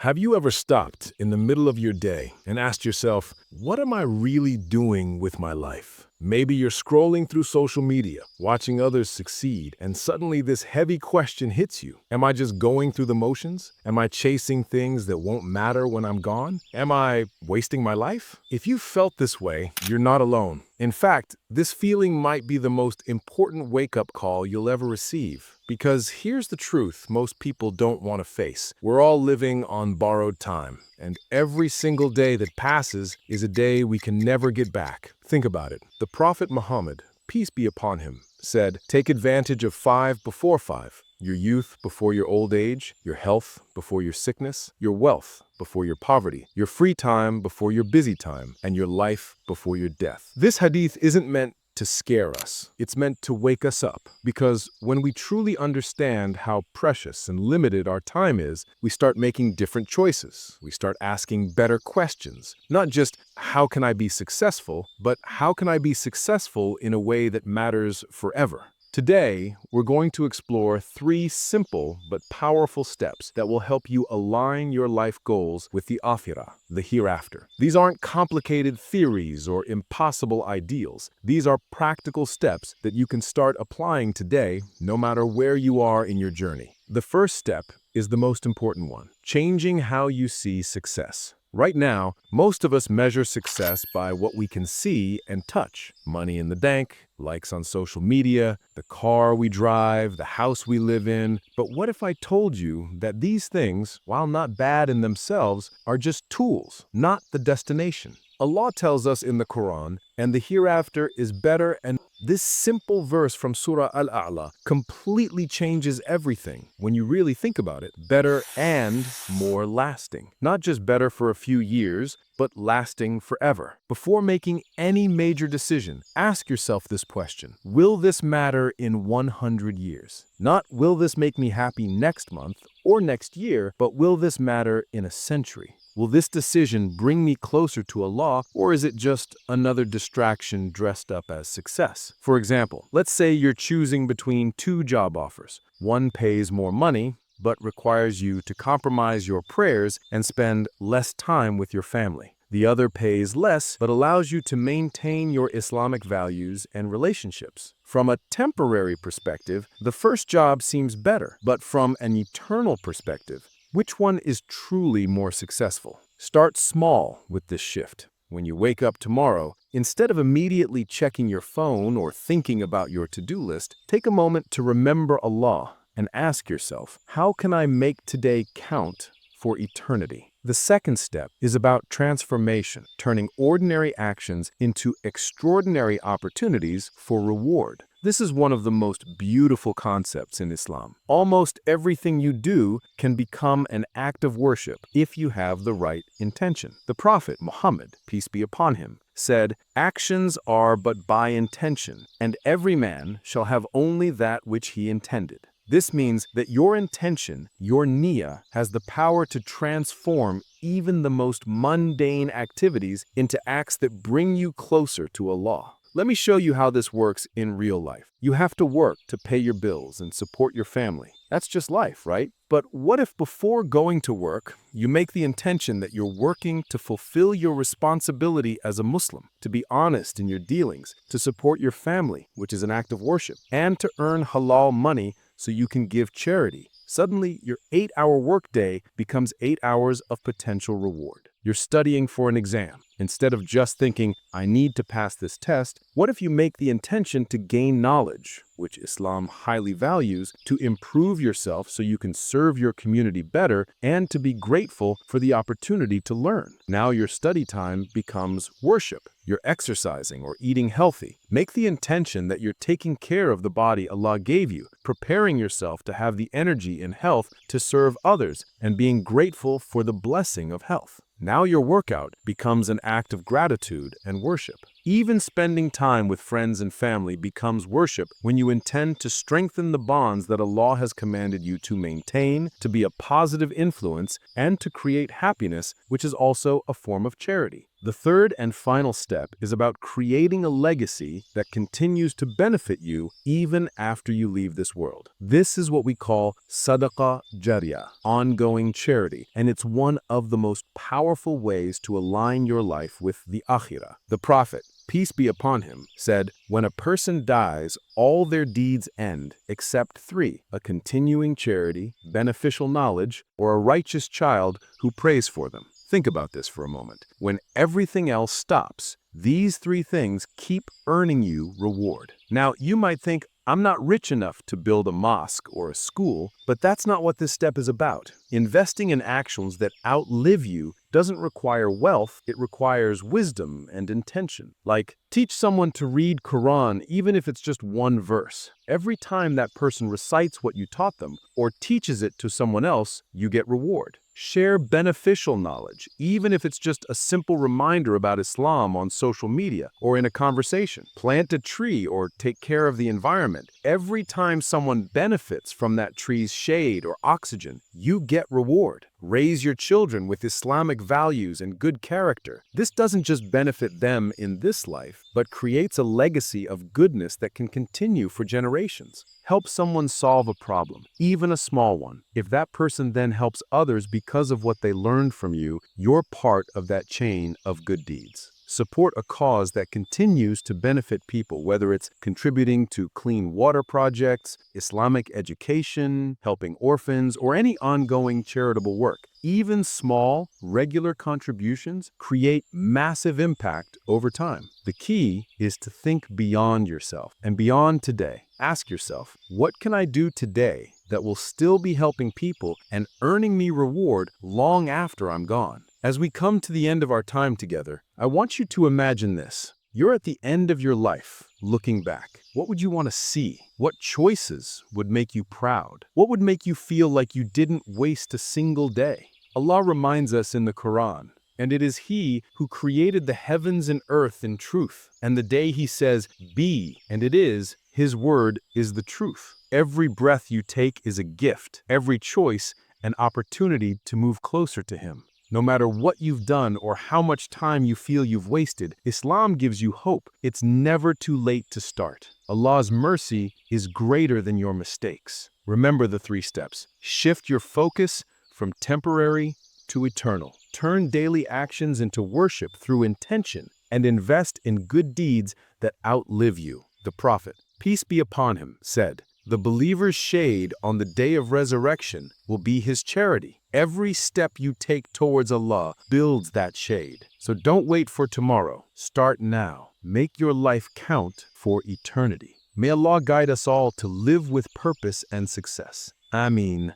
Have you ever stopped in the middle of your day and asked yourself, what am I really doing with my life? Maybe you're scrolling through social media, watching others succeed, and suddenly this heavy question hits you. Am I just going through the motions? Am I chasing things that won't matter when I'm gone? Am I wasting my life? If you felt this way, you're not alone. In fact, this feeling might be the most important wake-up call you'll ever receive. Because here's the truth most people don't want to face. We're all living on borrowed time, and every single day that passes is a day we can never get back. Think about it. The Prophet Muhammad, peace be upon him, said, "Take advantage of 5 before 5. Your youth before your old age, your health before your sickness, your wealth before your poverty, your free time before your busy time, and your life before your death." This hadith isn't meant to scare us. It's meant to wake us up, because when we truly understand how precious and limited our time is, we start making different choices. We start asking better questions. Not just, how can I be successful, but how can I be successful in a way that matters forever? Today, we're going to explore 3 simple but powerful steps that will help you align your life goals with the Akhirah, the hereafter. These aren't complicated theories or impossible ideals. These are practical steps that you can start applying today, no matter where you are in your journey. The first step is the most important one: changing how you see success. Right now, most of us measure success by what we can see and touch. Money in the bank, likes on social media, the car we drive, the house we live in. But what if I told you that these things, while not bad in themselves, are just tools, not the destination? Allah tells us in the Quran, "And the hereafter is better," and this simple verse from Surah Al-A'la completely changes everything when you really think about it. Better and more lasting. Not just better for a few years, but lasting forever. Before making any major decision, ask yourself this question: will this matter in 100 years? Not will this make me happy next month or next year, but will this matter in a century? Will this decision bring me closer to Allah, or is it just another distraction dressed up as success? For example, let's say you're choosing between 2 job offers. One pays more money, but requires you to compromise your prayers and spend less time with your family. The other pays less, but allows you to maintain your Islamic values and relationships. From a temporary perspective, the first job seems better, but from an eternal perspective, which one is truly more successful? Start small with this shift. When you wake up tomorrow, instead of immediately checking your phone or thinking about your to-do list, take a moment to remember Allah and ask yourself, how can I make today count for eternity? The second step is about transformation, turning ordinary actions into extraordinary opportunities for reward. This is one of the most beautiful concepts in Islam. Almost everything you do can become an act of worship if you have the right intention. The Prophet Muhammad, peace be upon him, said, "Actions are but by intention, and every man shall have only that which he intended." This means that your intention, your niyyah, has the power to transform even the most mundane activities into acts that bring you closer to Allah. Let me show you how this works in real life. You have to work to pay your bills and support your family. That's just life, right? But what if before going to work, you make the intention that you're working to fulfill your responsibility as a Muslim, to be honest in your dealings, to support your family, which is an act of worship, and to earn halal money so you can give charity? Suddenly, your 8-hour workday becomes 8 hours of potential reward. You're studying for an exam. Instead of just thinking, I need to pass this test, what if you make the intention to gain knowledge, which Islam highly values, to improve yourself so you can serve your community better, and to be grateful for the opportunity to learn? Now your study time becomes worship. You're exercising or eating healthy. Make the intention that you're taking care of the body Allah gave you, preparing yourself to have the energy and health to serve others, and being grateful for the blessing of health. Now your workout becomes an act of gratitude and worship. Even spending time with friends and family becomes worship when you intend to strengthen the bonds that Allah has commanded you to maintain, to be a positive influence, and to create happiness, which is also a form of charity. The third and final step is about creating a legacy that continues to benefit you even after you leave this world. This is what we call sadaqah jariyah, ongoing charity, and it's one of the most powerful ways to align your life with the Akhirah. The Prophet, peace be upon him, said, "When a person dies, all their deeds end except three: a continuing charity, beneficial knowledge, or a righteous child who prays for them." Think about this for a moment. When everything else stops, these three things keep earning you reward. Now, you might think, I'm not rich enough to build a mosque or a school, but that's not what this step is about. Investing in actions that outlive you doesn't require wealth, it requires wisdom and intention. Like, teach someone to read Quran even if it's just one verse. Every time that person recites what you taught them or teaches it to someone else, you get reward. Share beneficial knowledge, even if it's just a simple reminder about Islam on social media or in a conversation. Plant a tree or take care of the environment. Every time someone benefits from that tree's shade or oxygen, you get reward. Raise your children with Islamic values and good character. This doesn't just benefit them in this life, but creates a legacy of goodness that can continue for generations. Help someone solve a problem, even a small one. If that person then helps others because of what they learned from you, you're part of that chain of good deeds. Support a cause that continues to benefit people, whether it's contributing to clean water projects, Islamic education, helping orphans, or any ongoing charitable work. Even small, regular contributions create massive impact over time. The key is to think beyond yourself and beyond today. Ask yourself, what can I do today that will still be helping people and earning me reward long after I'm gone? As we come to the end of our time together, I want you to imagine this. You're at the end of your life, looking back. What would you want to see? What choices would make you proud? What would make you feel like you didn't waste a single day? Allah reminds us in the Quran, and it is He who created the heavens and earth in truth. And the day He says, "Be," and it is, His word is the truth. Every breath you take is a gift. Every choice, an opportunity to move closer to Him. No matter what you've done or how much time you feel you've wasted, Islam gives you hope. It's never too late to start. Allah's mercy is greater than your mistakes. Remember the three steps. Shift your focus from temporary to eternal. Turn daily actions into worship through intention and invest in good deeds that outlive you. The Prophet, peace be upon him, said, "The believer's shade on the day of resurrection will be his charity." Every step you take towards Allah builds that shade. So don't wait for tomorrow. Start now. Make your life count for eternity. May Allah guide us all to live with purpose and success. Ameen.